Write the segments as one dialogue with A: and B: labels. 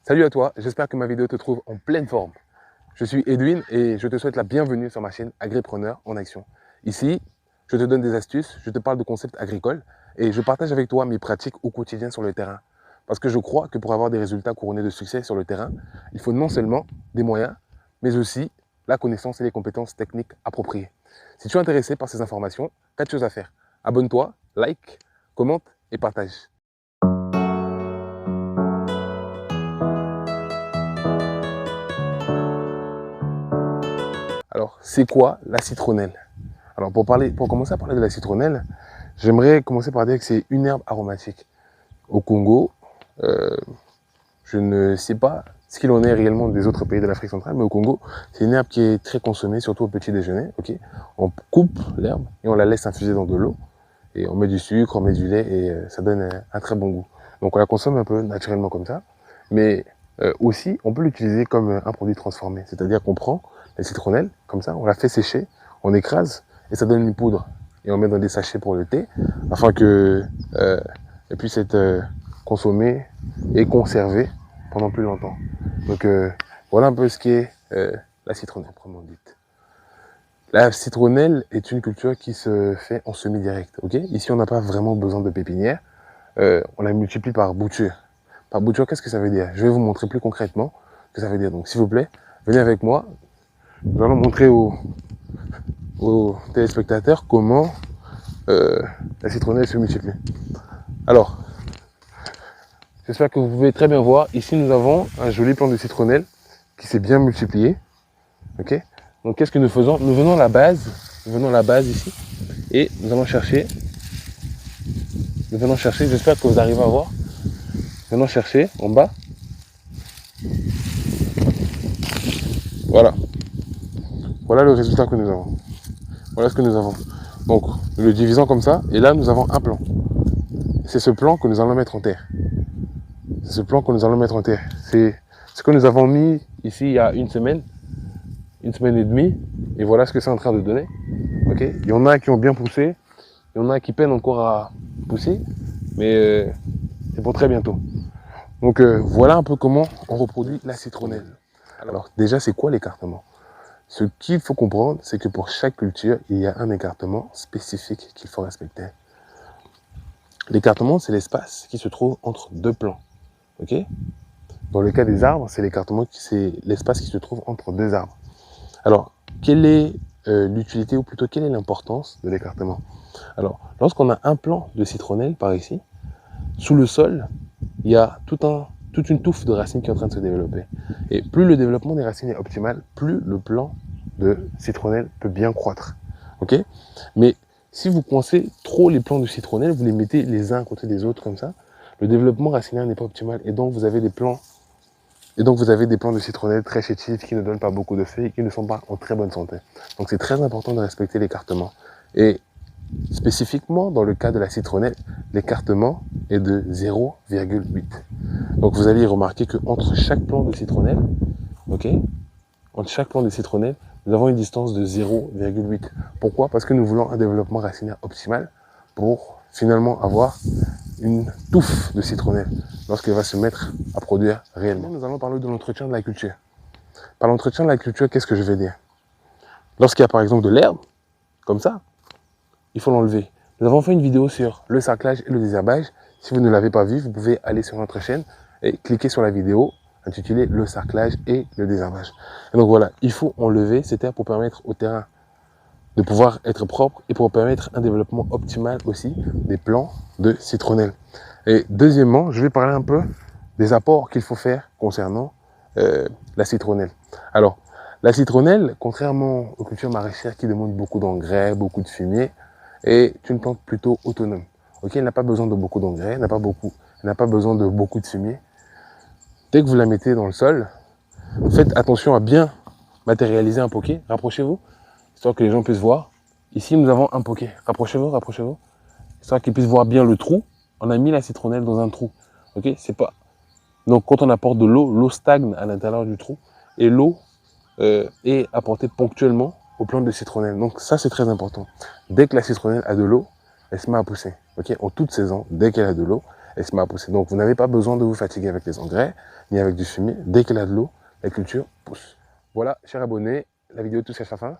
A: Salut à toi, j'espère que ma vidéo te trouve en pleine forme. Je suis Edwin et je te souhaite la bienvenue sur ma chaîne Agripreneur en action. Ici, je te donne des astuces, je te parle de concepts agricoles et je partage avec toi mes pratiques au quotidien sur le terrain. Parce que je crois que pour avoir des résultats couronnés de succès sur le terrain, il faut non seulement des moyens, mais aussi la connaissance et les compétences techniques appropriées. Si tu es intéressé par ces informations, 4 choses à faire. Abonne-toi, like, commente et partage. Alors, c'est quoi la citronnelle? Alors, pour commencer à parler de la citronnelle, j'aimerais commencer par dire que c'est une herbe aromatique. Au Congo, euh, je ne sais pas ce qu'il en est réellement des autres pays de l'Afrique centrale, mais au Congo, c'est une herbe qui est très consommée, surtout au petit déjeuner. Okay, on coupe l'herbe et on la laisse infuser dans de l'eau. Et on met du sucre, on met du lait et ça donne un très bon goût. Donc on la consomme un peu naturellement comme ça. Mais aussi, on peut l'utiliser comme un produit transformé. C'est-à-dire qu'on prend la citronnelle, comme ça, on la fait sécher, on écrase et ça donne une poudre. Et on met dans des sachets pour le thé, afin que elle puisse être consommée et conservée pendant plus longtemps. Donc voilà un peu ce qu'est la citronnelle, proprement dite. La citronnelle est une culture qui se fait en semi-direct. Okay, ici, on n'a pas vraiment besoin de pépinière. On la multiplie par bouture. Par bouture, qu'est-ce que ça veut dire? Je vais vous montrer plus concrètement ce que ça veut dire. Donc, s'il vous plaît, venez avec moi. Nous allons montrer aux téléspectateurs comment la citronnelle se multiplie. Alors, j'espère que vous pouvez très bien voir. Ici, nous avons un joli plant de citronnelle qui s'est bien multiplié. Ok. Donc, qu'est-ce que nous faisons? Nous venons à la base ici, et nous allons chercher. J'espère que vous arrivez à voir. Nous allons chercher en bas. Voilà. Voilà le résultat que nous avons. Voilà ce que nous avons. Donc, nous le divisons comme ça, et là, nous avons un plan. C'est ce plan que nous allons mettre en terre. C'est ce plan que nous allons mettre en terre. C'est ce que nous avons mis ici il y a une semaine et demie, et voilà ce que c'est en train de donner. Okay, il y en a qui ont bien poussé, il y en a qui peinent encore à pousser, mais c'est pour très bientôt. Donc voilà un peu comment on reproduit la citronnelle. Alors déjà, c'est quoi l'écartement? Ce qu'il faut comprendre, c'est que pour chaque culture, il y a un écartement spécifique qu'il faut respecter. L'écartement, c'est l'espace qui se trouve entre deux plants. Okay, dans le cas des arbres, c'est l'espace qui se trouve entre deux arbres. Alors, quelle est l'utilité, ou plutôt quelle est l'importance de l'écartement? Alors, lorsqu'on a un plant de citronnelle par ici, sous le sol, il y a toute une touffe de racines qui est en train de se développer. Et plus le développement des racines est optimal, plus le plant de citronnelle peut bien croître. Okay, mais si vous coincez trop les plants de citronnelle, vous les mettez les uns à côté des autres comme ça, le développement racinaire n'est pas optimal et donc vous avez des plants de citronnelle très chétifs qui ne donnent pas beaucoup de feuilles et qui ne sont pas en très bonne santé. Donc c'est très important de respecter l'écartement. Et spécifiquement dans le cas de la citronnelle, l'écartement est de 0,8. Donc vous allez remarquer qu'entre chaque plant de citronnelle, nous avons une distance de 0,8. Pourquoi? Parce que nous voulons un développement racinaire optimal pour finalement avoir une touffe de citronnelle lorsqu'elle va se mettre à produire réellement. Nous allons parler de l'entretien de la culture. Par l'entretien de la culture, qu'est-ce que je vais dire? Lorsqu'il y a par exemple de l'herbe, comme ça, il faut l'enlever. Nous avons fait une vidéo sur le sarclage et le désherbage. Si vous ne l'avez pas vu, vous pouvez aller sur notre chaîne et cliquer sur la vidéo intitulée le sarclage et le désherbage. Et donc voilà, il faut enlever cette herbe pour permettre au terrain de pouvoir être propre et pour permettre un développement optimal aussi des plants de citronnelle. Et deuxièmement, je vais parler un peu des apports qu'il faut faire concernant la citronnelle. Alors, la citronnelle, contrairement aux cultures maraîchères qui demandent beaucoup d'engrais, beaucoup de fumier, est une plante plutôt autonome. Okay, elle n'a pas besoin de beaucoup d'engrais, elle n'a pas besoin de beaucoup de fumier. Dès que vous la mettez dans le sol, faites attention à bien matérialiser un poquet. Rapprochez-vous, histoire que les gens puissent voir. Ici, nous avons un poquet. Rapprochez-vous, histoire qu'ils puissent voir bien le trou. On a mis la citronnelle dans un trou. Okay, c'est pas... Donc, quand on apporte de l'eau, l'eau stagne à l'intérieur du trou et l'eau est apportée ponctuellement aux plantes de citronnelle. Donc, ça, c'est très important. Dès que la citronnelle a de l'eau, elle se met à pousser. Okay, en toute saison, dès qu'elle a de l'eau, elle se met à pousser. Donc vous n'avez pas besoin de vous fatiguer avec les engrais, ni avec du fumier. Dès qu'il y a de l'eau, la culture pousse. Voilà, chers abonnés, la vidéo touche à sa fin.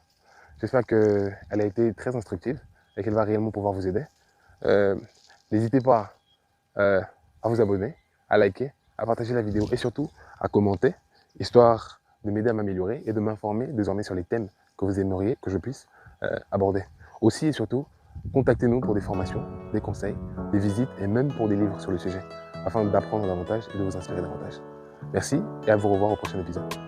A: J'espère qu'elle a été très instructive et qu'elle va réellement pouvoir vous aider. N'hésitez pas à vous abonner, à liker, à partager la vidéo et surtout à commenter, histoire de m'aider à m'améliorer et de m'informer désormais sur les thèmes que vous aimeriez que je puisse aborder. Aussi et surtout, contactez-nous pour des formations, des conseils, des visites et même pour des livres sur le sujet, afin d'apprendre davantage et de vous inspirer davantage. Merci et à vous revoir au prochain épisode.